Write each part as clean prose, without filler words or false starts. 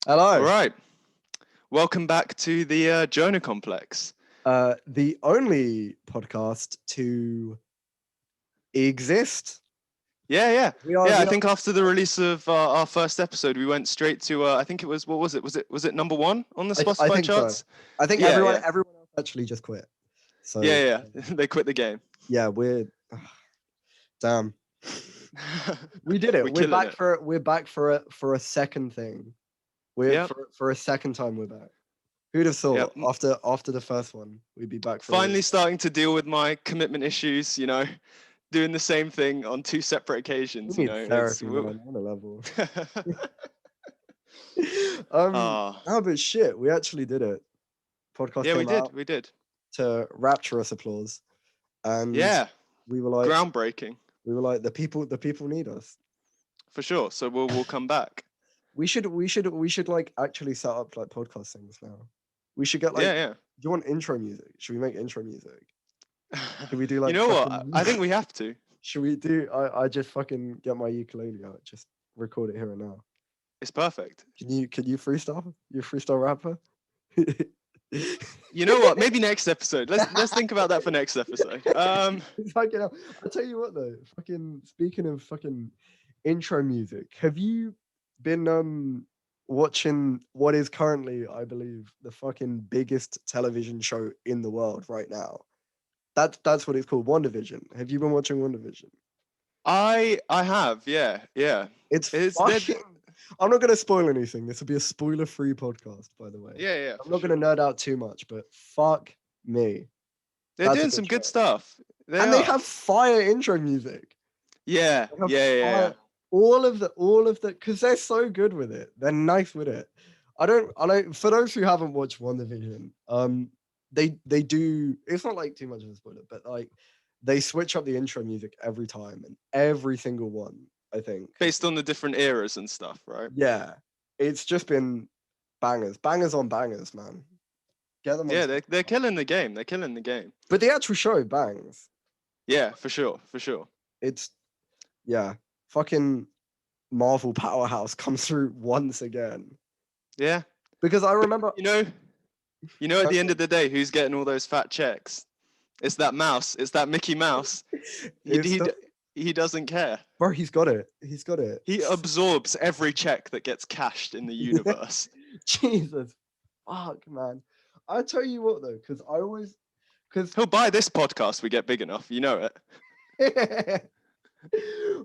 All Hello. right. Welcome back to the Jonah complex. The only podcast to exist. Yeah, yeah, We are. yeah. I We are. think after the release of our first episode, we went straight to. I think it was. What was it? Was it number one on the I Spotify think so. charts? I think Yeah, everyone yeah, everyone else actually just quit. So yeah, yeah. They quit the game. yeah, we're damn. We did it. We're killing it. We're back for a second thing. We're Yep, for a second time we're back. Who'd have yep. thought after the first one we'd be back for Finally starting to deal with my commitment issues. Doing the same thing on two separate we occasions. need therapy, man, on a level. Ah, No, but shit, we actually did it. Podcast yeah, we came did. out We did. to rapturous applause, and Yeah, we were like, groundbreaking the people need us. for sure. So we'll come back. We should like actually set up like podcast things now. We should get like, do Yeah, you want intro music? Should we make intro music? yeah. Should we do You like know what? I fucking think we have to. should we do I just fucking get my ukulele out, just record it here and now. It's perfect. Can you freestyle? You a freestyle rapper? You know what? Maybe next episode. Let's think about that for next episode. Fucking hell. I tell you what though, fucking speaking of fucking intro music, have you been watching what is currently, I believe, the fucking biggest television show in the world right now? That's what it's called, WandaVision. Have you been watching WandaVision? I have. Yeah, yeah. It's It's fucking I'm not gonna spoil anything. This will be a spoiler-free podcast, by the way. yeah, yeah, I'm for not gonna sure. nerd out too much, but fuck me. They're That's a doing good some show. good stuff. They And they are. have fire intro music. Yeah, They have yeah, yeah, yeah. fire all of the because they're so good with it. They're nice with it. I don't for those who haven't watched WandaVision, they do, it's not like too much of a spoiler, but like they switch up the intro music every time, and every single one, I think, has, Based on the different eras and stuff, right? yeah, it's just been bangers, bangers on bangers, man. Get them on Yeah, they're Spotify. killing the game. They're killing the game. But the actual show bangs. Yeah, for sure, for sure. It's yeah, fucking Marvel powerhouse comes through once again. Yeah, Because I remember, you know, at the end of the day, who's getting all those fat checks? It's that mouse. It's that Mickey Mouse. He it's he the, he doesn't care. bro, he's got it. He's got it. He absorbs every check that gets cashed in the universe. Jesus, fuck, man. I tell you what though, because I always, because He'll buy this podcast. We get big enough. You know it.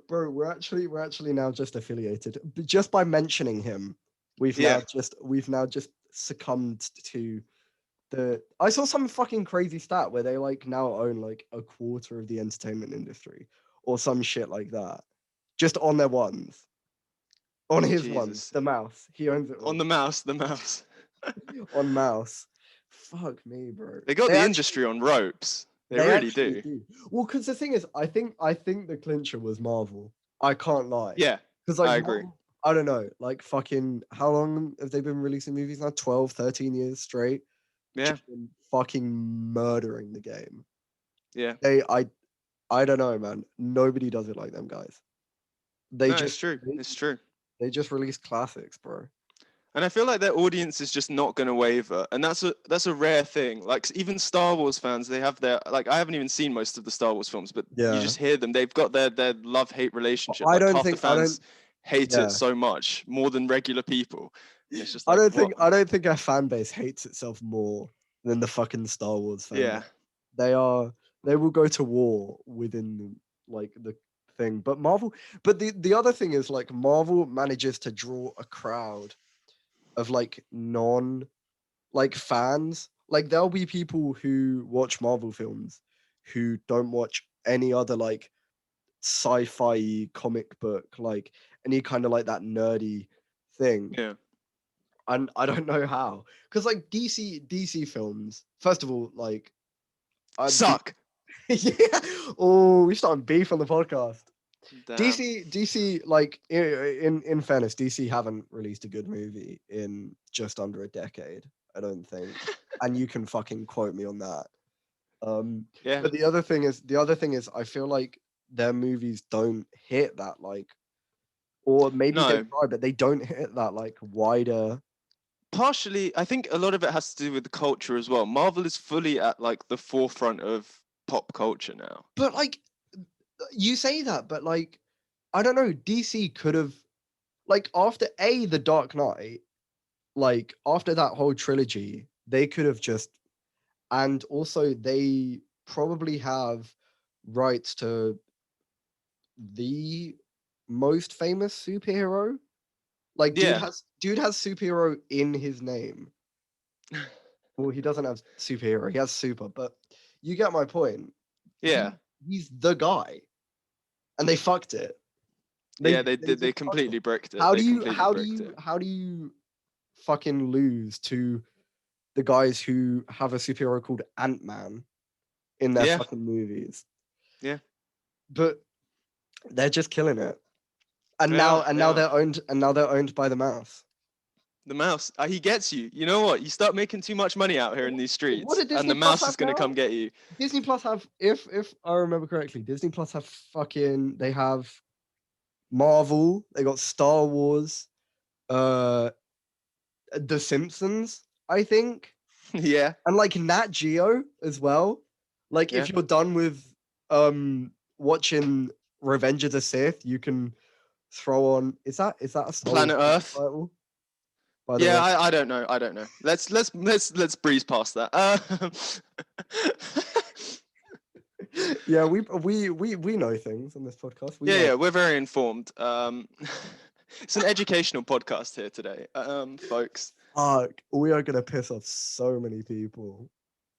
bro, we're actually now just affiliated. But just by mentioning him, Yeah. we've now just succumbed to the. I saw some fucking crazy stat where they like now own like a quarter of the entertainment industry or some shit like that, just on their ones, on his ones, Jesus. the mouse. He owns it On all the mouse. The mouse. on mouse. Fuck me, bro. They got the industry on ropes. They They really actually do. do. Well, because the thing is, I think the clincher was Marvel. I can't lie. Yeah, Because like I agree. Marvel, I don't know, like fucking how long have they been releasing movies now? 12, 13 years straight. Yeah, Just been fucking murdering the game. yeah. I don't know, man. Nobody does it like them guys. They No, it's just true. they, It's true. they just release classics, bro. And I feel like their audience is just not going to waver, and that's a rare thing. Like even Star Wars fans, they have their like. I haven't even seen most of the Star Wars films, but you Yeah. just hear them. They've got their love hate relationship. I Like don't half the think I don't fans hate it yeah. so much more than regular people. And it's just I like don't what? think I don't think our fan base hates itself more than the fucking Star Wars fan base. Yeah, They are they will go to war within like the thing. But the other thing is like Marvel manages to draw a crowd of like non like fans. Like there'll be people who watch Marvel films who don't watch any other like sci-fi comic book, like any kind of like that nerdy thing. yeah. And I don't know how. Because like DC films, first of all, like I Suck. yeah. Oh, we started beef on the podcast. Damn. DC, like in fairness, DC haven't released a good movie in just under a decade, I don't think. And you can fucking quote me on that. Yeah. But the other thing is I feel like their movies don't hit that like, or maybe they No. try, but they don't hit that like wider. partially, I think a lot of it has to do with the culture as well. Marvel is fully at like the forefront of pop culture now. But like, you say that, but like, I don't know. DC could have, like, after The Dark Knight, like after that whole trilogy, they could have just, and also they probably have rights to the most famous superhero. Like, Yeah. dude has superhero in his name. Well, he doesn't have superhero; he has super. But you get my point. Yeah. He's the guy, and they fucked it. Yeah, they just fucked completely it. bricked it. How They do you completely bricked it. how do you fucking lose to the guys who have a superhero called Ant-Man in their Yeah. fucking movies? Yeah. But they're just killing it. And They now are. they're owned by the mouse. The mouse, he gets you. You know what? You start making too much money out here in these What streets, did and Disney the Plus mouse is have gonna now? come get you. Disney Plus have, if I remember correctly, Disney Plus have they have Marvel, they got Star Wars, The Simpsons, I think, Yeah. and like Nat Geo as well. Like, Yeah. if you're done with watching Revenge of the Sith, you can throw on. Is that a Star Planet Wars Earth. title? By the Yeah, way, I don't know. I don't know. Let's breeze past that. yeah, we know things on this podcast. Yeah, we're very informed. It's an educational podcast here today, folks. We are gonna piss off so many people.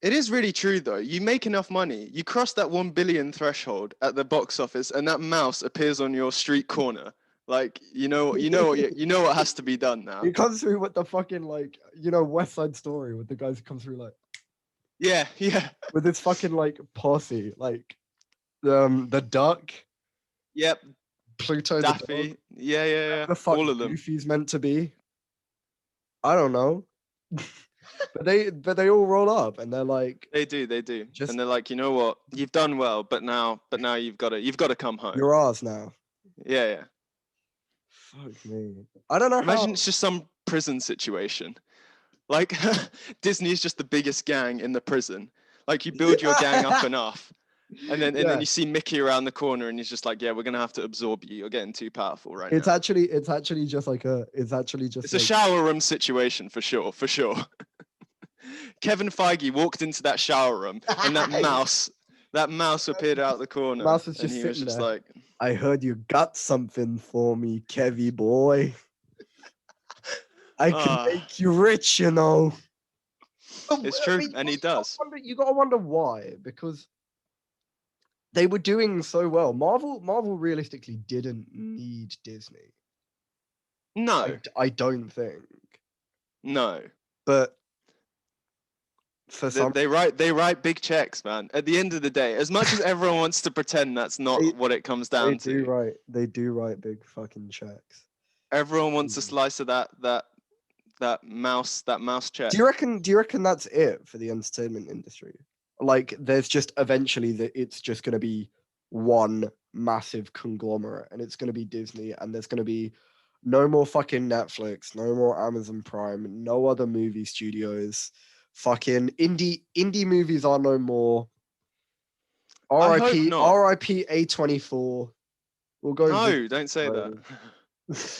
It is really true though. You make enough money, you cross that 1 billion threshold at the box office, and that mouse appears on your street corner. Like, you know what has to be done now. He comes through with the fucking, like, West Side Story, with the guys who come through like, Yeah. with this fucking like posse, like the duck, Yep. Pluto, Daffy. the dog, Yeah. the fuck All of them. Goofy's meant to be. I don't know. but they all roll up and they're like, They do. And they're like, you know what? You've done well, but now you've got to come home. You're ours now. Yeah. Fuck me. I don't know. Imagine it's just some prison situation. Like, Disney is just the biggest gang in the prison. Like, you build your gang up enough, and then you see Mickey around the corner, and he's just like, "Yeah, we're gonna have to absorb you. You're getting too powerful right now." It's actually just like it's a shower room situation for sure. Kevin Feige walked into that shower room, and that mouse appeared out the corner. Mouse was just sitting there. Like, I heard you got something for me, Kevy boy. I can make you rich, you know. It's true, and he does. You gotta wonder why, because they were doing so well. Marvel realistically didn't need Disney. No, I don't think. No, but they write big checks, man. At the end of the day, as much as everyone wants to pretend that's not what it comes down to, they do write big fucking checks. Everyone wants a slice of that mouse check. Do you reckon that's it for the entertainment industry? Like, there's just eventually that it's just going to be one massive conglomerate, and it's going to be Disney, and there's going to be no more fucking Netflix, no more Amazon Prime, no other movie studios. Fucking indie movies are no more. RIP A24. We'll go. No, don't say that.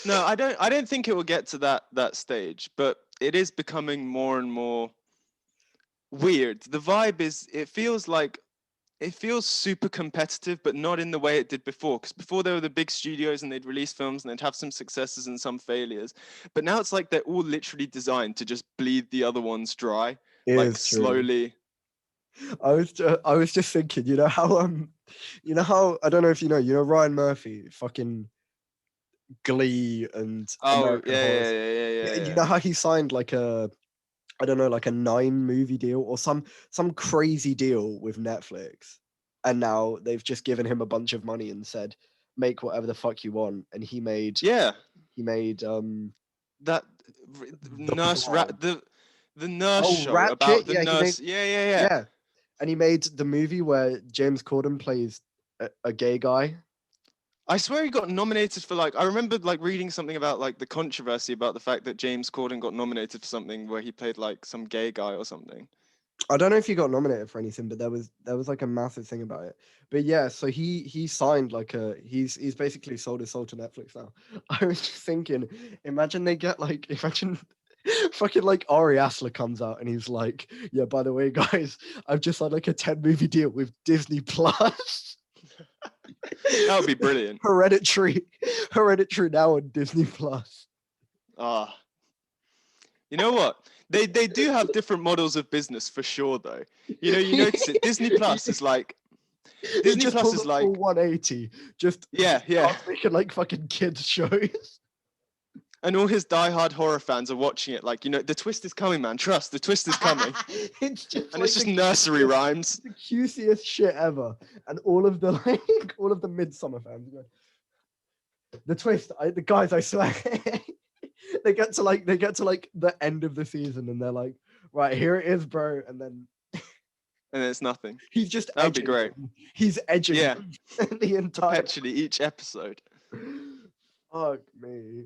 No, I don't think it will get to that stage, but it is becoming more and more weird. The vibe is, it feels super competitive, but not in the way it did before. Because before, there were the big studios and they'd release films and they'd have some successes and some failures. But now it's like they're all literally designed to just bleed the other ones dry, like slowly. I was just thinking, you know how I don't know if you know Ryan Murphy, fucking Glee and American Horror. You know how he signed like a 9 movie deal or some crazy deal with Netflix, and now they've just given him a bunch of money and said, make whatever the fuck you want, and he made that nurse the nurse show Ratchet, about the nurse. Yeah. And he made the movie where James Corden plays a gay guy. I swear he got nominated for like. I remember like reading something about like the controversy about the fact that James Corden got nominated for something where he played like some gay guy or something. I don't know if he got nominated for anything, but there was like a massive thing about it. But yeah, so he signed like he's basically sold his soul to Netflix now. I was just thinking, imagine they get like imagine fucking like Ari Aster comes out and he's like, yeah, by the way, guys, I've just signed like a 10 movie deal with Disney Plus. That would be brilliant. Hereditary now on Disney Plus. Ah, you know what? They do have different models of business for sure, though. You notice it. Disney Plus is like He Disney just Plus pulled is a full like 180. Just yeah. starts making like fucking kids shows. And all his diehard horror fans are watching it like, the twist is coming, man. Trust, the twist is coming. It's just And like it's just nursery rhymes. the cutest shit ever. And all of the all of the Midsummer fans are going, the twist, the guys, I swear. they get to like the end of the season and they're like, right, here it is, bro. And then And it's nothing. he's just That would be edging great. them. He's edging Yeah. them the entire Perpetually each episode. Fuck me.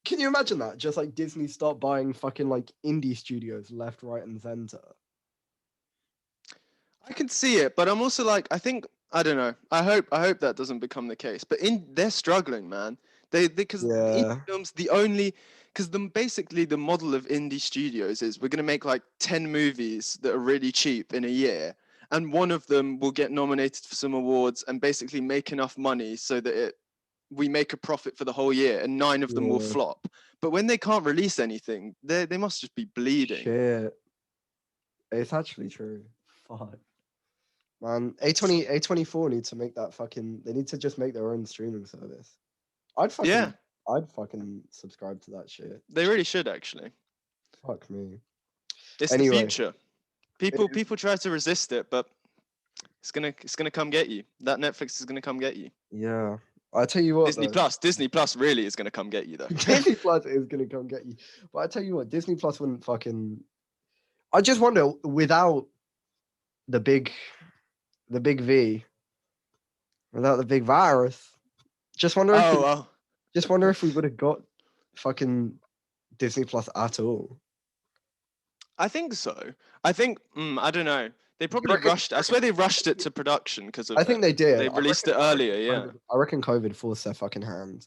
Can you imagine that? Just like Disney start buying fucking like indie studios left, right, and center. I can see it, but I'm also like, I don't know. I hope that doesn't become the case. But they're struggling, man. Because indie films because basically the model of indie studios is we're gonna make like 10 movies that are really cheap in a year, and one of them will get nominated for some awards and basically make enough money so that we make a profit for the whole year, and 9 of them will flop. But when they can't release anything, they must just be bleeding. Shit. It's actually true. Fuck. Man, A24 need to make that fucking. They need to just make their own streaming service. I'd fucking subscribe to that shit. They really should actually. Fuck me. It's the future. People try to resist it, but it's gonna come get you. That Netflix is gonna come get you. Yeah. I tell you what, Disney Plus really is gonna come get you though. Disney Plus is gonna come get you. But I tell you what, Disney Plus wouldn't fucking. I just wonder without the big V, without the big virus. Just wonder if we would have got fucking Disney Plus at all. I think so. I think I don't know. They probably rushed. I swear they rushed it to production because of. I think they did. They released it earlier. Yeah. I reckon COVID forced their fucking hand.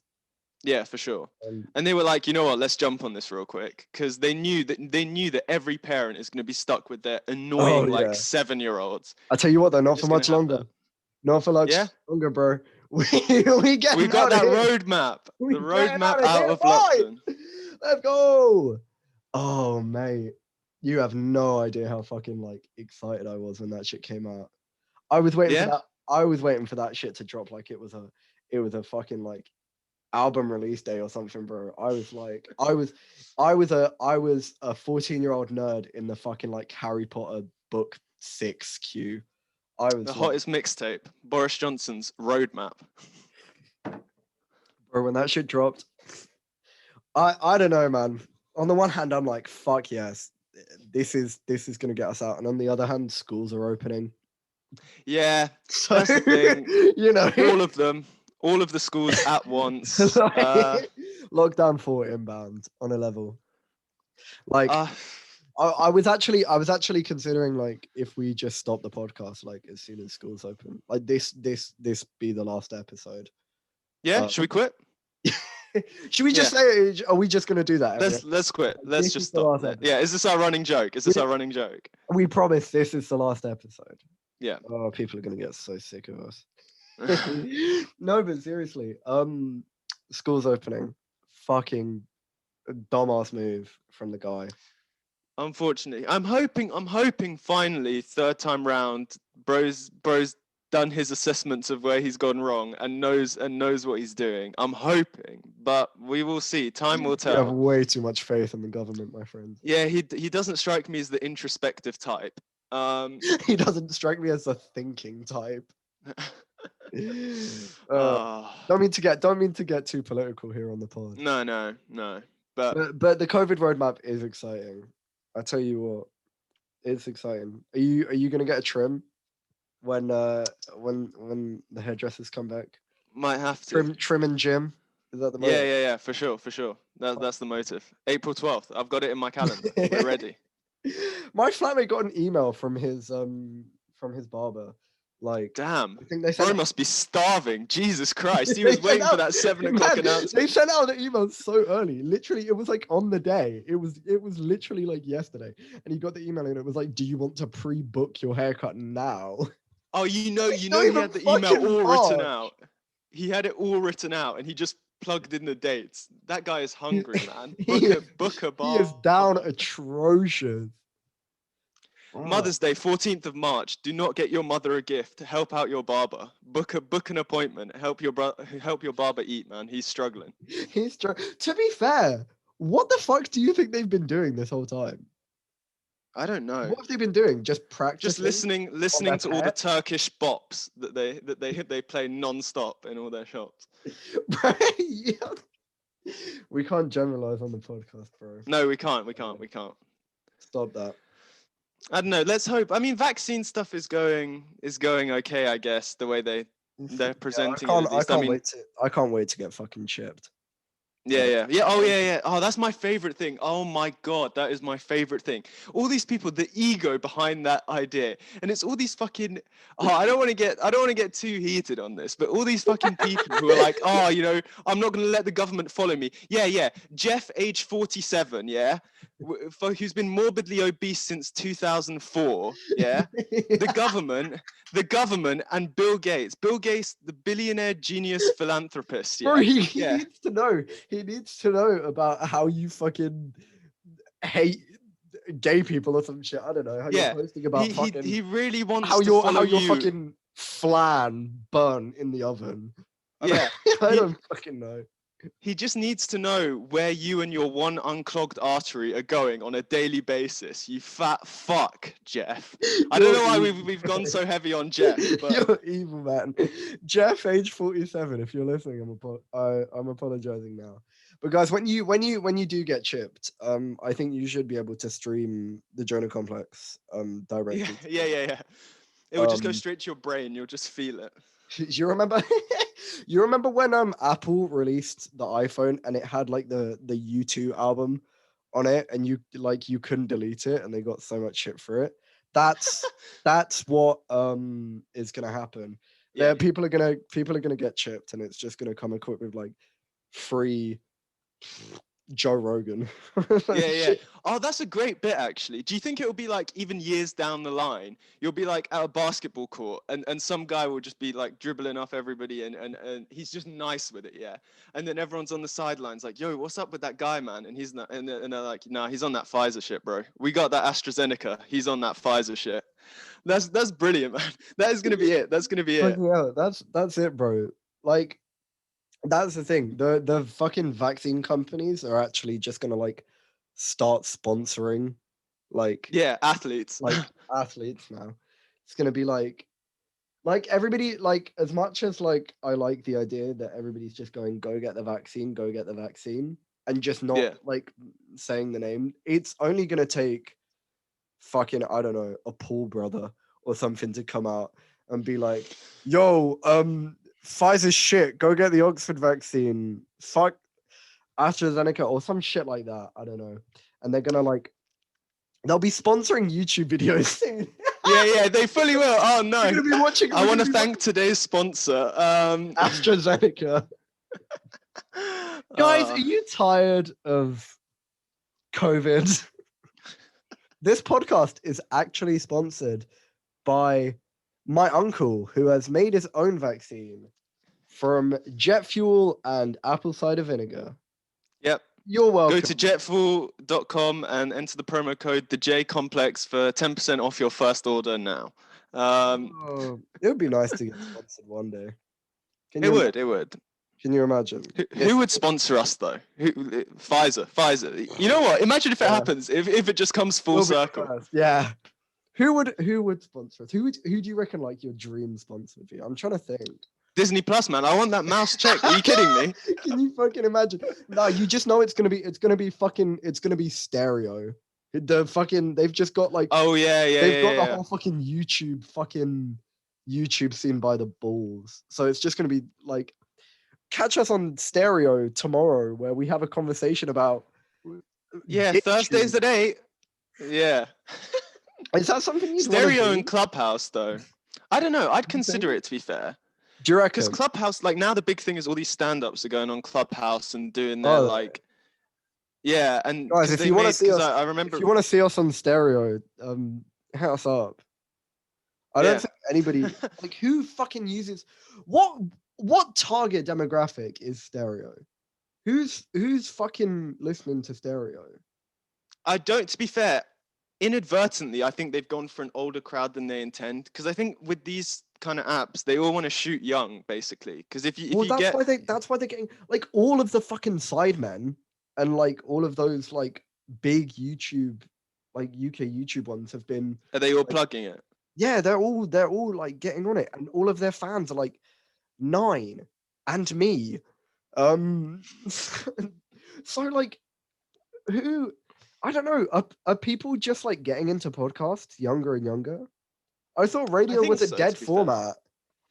Yeah, for sure. And they were like, you know what? Let's jump on this real quick because they knew that every parent is going to be stuck with their annoying 7-year-olds. I tell you what, though, not for much longer. Not for much longer, bro. We got that roadmap. The roadmap out of lockdown. Let's go. Oh, mate. You have no idea how fucking like excited I was when that shit came out. I was waiting for that. I was waiting for that shit to drop like it was a fucking like album release day or something, bro. I was a 14-year-old nerd in the fucking like Harry Potter book 6 queue. I was the hottest mixtape, Boris Johnson's Roadmap. Bro, when that shit dropped, I don't know, man. On the one hand, I'm like, fuck yes, this is gonna get us out, and on the other hand, schools are opening. Yeah, so, that's the thing. You know, all of the schools at once. Lockdown 4 inbound on a level. Like, I was actually considering like if we just stop the podcast like as soon as schools open, like this be the last episode. Yeah, should we quit? Should we just say? Are we just gonna do that? Let's quit. Let's just stop. Yeah, is this our running joke? Our running joke? We promise this is the last episode. Yeah. Oh, people are gonna get so sick of us. No, but seriously, school's opening. Fucking dumbass move from the guy. Unfortunately, I'm hoping finally third time round, bro's done his assessments of where he's gone wrong and knows what he's doing. I'm hoping, but we will see. Time will tell. You have way too much faith in the government, my friend. Yeah, he doesn't strike me as the introspective type. He doesn't strike me as a thinking type. Don't mean to get too political here on the pod. No. But the COVID roadmap is exciting. I tell you what, it's exciting. Are you gonna get a trim when the hairdressers come back? Might have to. Trim and Jim. Is that the Yeah, motive? yeah, yeah, for sure, for sure. That's the motive. April 12th. I've got it in my calendar. We're ready. My flatmate got an email from his barber. Like, Damn. I think they Bro sent must be starving. Jesus Christ. He they was sent waiting for out, that 7 o'clock man, they announcement. sent out the email so early. Literally, it was like on the day. It was literally like yesterday. And he got the email and it was like, "Do you want to pre-book your haircut now?" Oh, It's not he even had the email fucking all written March. out. He had it all written out and he just plugged in the dates. That guy is hungry, man. Book a He is barber. down atrocious. Oh, Mother's Day, 14th of March. Do not get your mother a gift. Help out your barber. Book an appointment. Help your barber eat, man. He's struggling. to be fair, what the fuck do you think they've been doing this whole time? I don't know. What have they been doing? Just Just practicing listening to all the pet? Turkish bops that they play non-stop in all their shops. Right? Yeah. We can't generalize on the podcast, bro. No, we can't. Stop that. I don't know. Let's hope. I mean, vaccine stuff is going okay, I guess, the way they're presenting it at least. I can't wait to get fucking chipped. Yeah. Oh, yeah. Oh, that's my favorite thing. Oh my God, that is my favorite thing. All these people, the ego behind that idea, and it's all these fucking. Oh, I don't want to get too heated on this, but all these fucking people who are like, oh, I'm not going to let the government follow me. Yeah. Jeff, age 47, yeah, who's been morbidly obese since 2004, yeah. The government, and Bill Gates. Bill Gates, the billionaire genius philanthropist. Yeah, Bro, he needs to know. He needs to know about how you fucking hate gay people or some shit. I don't know. How you're posting about he really wants how to follow your you. fucking flan burn in the oven. Yeah, I don't fucking know. He just needs to know where you and your one unclogged artery are going on a daily basis. You fat fuck, Jeff. I don't know why we've gone so heavy on Jeff. But... You're evil, man. Jeff, age 47. If you're listening, I'm apologizing now. But guys, when you do get chipped, I think you should be able to stream the Jonah Complex directly. Yeah. It will just go straight to your brain. You'll just feel it. You remember? You remember when Apple released the iPhone and it had like the U2 album on it, and you couldn't delete it, and they got so much shit for it. That's what is gonna happen. Yeah, people are gonna get chipped, and it's just gonna come equipped with like free Joe Rogan. Yeah. Oh, that's a great bit, actually. Do you think it will be like even years down the line, you'll be like at a basketball court and some guy will just be like dribbling off everybody and he's just nice with it, yeah. And then everyone's on the sidelines like, yo, what's up with that guy, man? And he's not, and they're like, nah, he's on that Pfizer shit, bro. We got that AstraZeneca. He's on that Pfizer shit. That's brilliant, man. That is gonna be it. That's gonna be it. Yeah, that's it, bro. Like, that's the thing. The fucking vaccine companies are actually just gonna like start sponsoring athletes. Like athletes now. It's gonna be like everybody, like, as much as like I like the idea that everybody's just going, go get the vaccine, and just not like saying the name. It's only gonna take fucking, I don't know, a Paul brother or something to come out and be like, yo, Pfizer's shit, go get the Oxford vaccine, fuck AstraZeneca or some shit like that. I don't know. And they're gonna they'll be sponsoring YouTube videos soon. Yeah, they fully will. Oh no. We're gonna be watching. I want to thank today's sponsor, AstraZeneca. Guys, are you tired of COVID? This podcast is actually sponsored by my uncle, who has made his own vaccine from jet fuel and apple cider vinegar. Yep. You're welcome. Go to jetfuel.com and enter the promo code the J Complex for 10% off your first order now. It would be nice to get sponsored one day. It would. Can you imagine? Who would sponsor us though? Pfizer. You know what? Imagine if it happens. If it just comes full circle. Yeah. Who would sponsor us? Who do you reckon like your dream sponsor would be? I'm trying to think. Disney Plus, man. I want that mouse check. Are you kidding me? Can you fucking imagine? No, you just know it's gonna be stereo. They've just got like, oh yeah, they've got the whole fucking YouTube scene by the balls. So it's just gonna be like catch us on stereo tomorrow, where we have a conversation about Yeah, dick Thursdays tube. at 8. Yeah. Is that something you'd want to Stereo do? and Clubhouse, though. I don't know. I'd You consider think? it, to be fair. Do you Because reckon? Clubhouse, like now the big thing is all these stand-ups are going on Clubhouse and doing their Oh, like, yeah, and guys, because if they you want to made, see because us, I if remember, you want to see us on stereo, hit us up. I don't yeah. think anybody like who fucking uses what target demographic is stereo? Who's fucking listening to stereo? I don't, to be fair, inadvertently, I think they've gone for an older crowd than they intend. Because I think with these kind of apps, they all want to shoot young, basically. Because if Well, you get, that's why they're getting like all of the fucking sidemen and like all of those like big YouTube like UK YouTube ones have been are they all like plugging it? yeah, they're all like getting on it and all of their fans are like 9 and me. So like who I don't know, are people just like getting into podcasts younger and younger? I thought I radio think was a so, dead to be fair. format.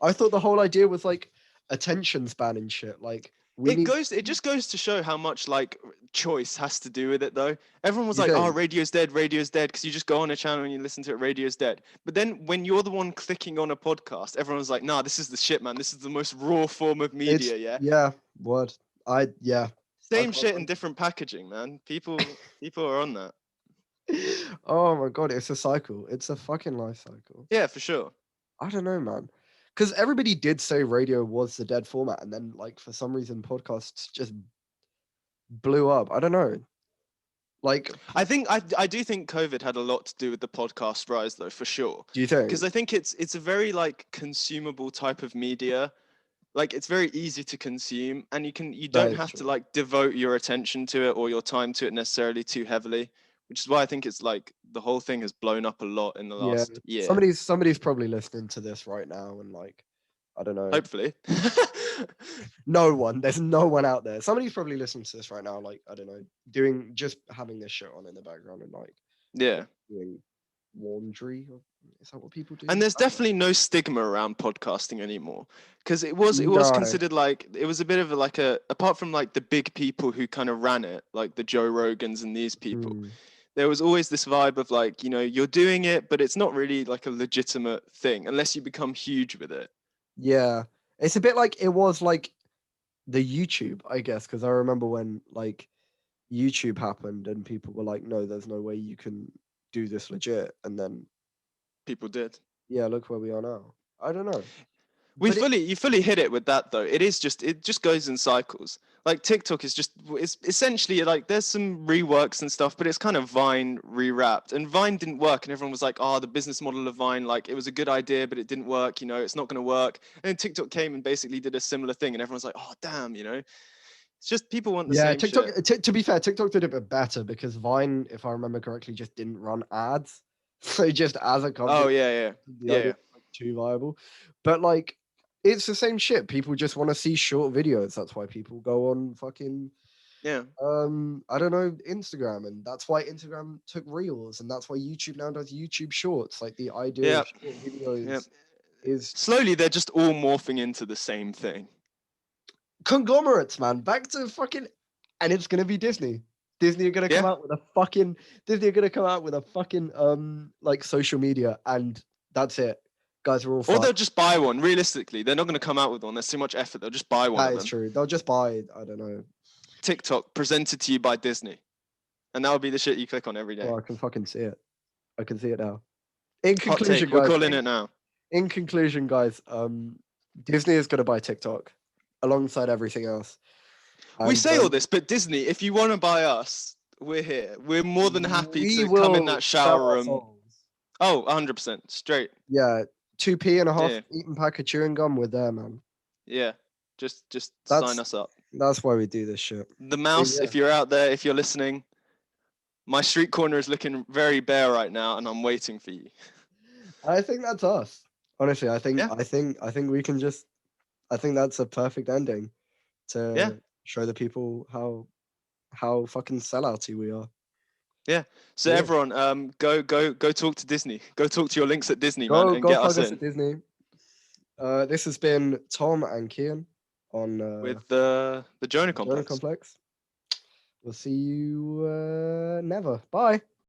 I thought the whole idea was like attention span and shit. Like we need. It just goes to show how much like choice has to do with it, though. Everyone was You like, oh, think? radio's dead, because you just go on a channel and you listen to it, radio's dead. But then when you're the one clicking on a podcast, everyone's like, nah, this is the shit, man. This is the most raw form of It's media. Yeah, yeah. What yeah. I same can't. shit in different packaging, man. People are on that. Oh my god, it's a cycle. It's a fucking life cycle. Yeah, for sure. I don't know, man. Because everybody did say radio was the dead format, and then like for some reason podcasts just blew up. I don't know. Like, I do think COVID had a lot to do with the podcast rise, though, for sure. do you think? Because I think it's a very like consumable type of media. Like it's very easy to consume, and you That don't is have to true. like devote your attention to it or your time to it necessarily too heavily, which is why I think it's like the whole thing has blown up a lot in the Yeah. last year. Somebody's probably listening to this right now and like I don't know. Hopefully. No one. There's no one out there. Somebody's probably listening to this right now, like, I don't know, just having this shit on in the background and like Yeah. doing laundry. Is that what people do? And there's I don't know. definitely no stigma around podcasting anymore, because it was No. considered like it was a bit of like a, apart from like the big people who kind of ran it, like the Joe Rogans and these people, Hmm. there was always this vibe of like, you're doing it, but it's not really like a legitimate thing unless you become huge with it. Yeah. It's a bit like it was like the YouTube, I guess, because I remember when like YouTube happened and people were like, no, there's no way you can do this legit. And then People did. yeah, look where we are now. I don't know. We But it you fully hit it with that, though. It just goes in cycles. Like TikTok is just, it's essentially like there's some reworks and stuff, but it's kind of Vine rewrapped. And Vine didn't work, and everyone was like, "Oh, the business model of Vine, like it was a good idea, but it didn't work. It's not going to work." And then TikTok came and basically did a similar thing, and everyone's like, "Oh, damn." It's just people want the yeah, same TikTok. shit. To be fair, TikTok did it a bit better because Vine, if I remember correctly, just didn't run ads. So just as a Oh company, yeah, yeah, the yeah, idea yeah. was like too viable. But like, it's the same shit. People just want to see short videos. That's why people go on fucking Yeah. I don't know, Instagram, and that's why Instagram took Reels, and that's why YouTube now does YouTube Shorts. Like the idea Yeah. of short Yeah. videos is Slowly, they're just all morphing into the same thing. conglomerates, man. Back to fucking, and it's gonna be Disney. Disney are gonna come Yeah. out with a fucking Disney are gonna come out with a fucking like social media, and that's it. Guys, we're all Or they'll fucked. just buy one. Realistically, they're not going to come out with one. There's too much effort. They'll just buy one That of is them. true. They'll just buy, I don't know. TikTok presented to you by Disney, and that would be the shit you click on every day. Oh, I can fucking see it. I can see it now. In Hot conclusion, take. We're guys. calling it now. In conclusion, guys, Disney is gonna buy TikTok alongside everything else. We And say all this, but Disney, if you want to buy us, we're here. We're more than happy we to come in will that sell shower our room. souls. Oh, 100%. Straight. Yeah, 2p and a half Yeah. eaten pack of chewing gum. We're there, man. Yeah. Just sign That's us up. that's why we do this shit. The mouse, Yeah. if you're out there, if you're listening, my street corner is looking very bare right now, and I'm waiting for you. I think that's us. Honestly, I think Yeah. I think we can just. I think that's a perfect ending to Yeah. show the people how fucking sellouty we are. Yeah. So Yeah. everyone, go talk to Disney. Go talk to your links at Disney, man, Go and go get plug us us in. at Disney. This has been Tom and Kian. on with the Jonah Jonah complex. Complex. We'll see you never. Bye.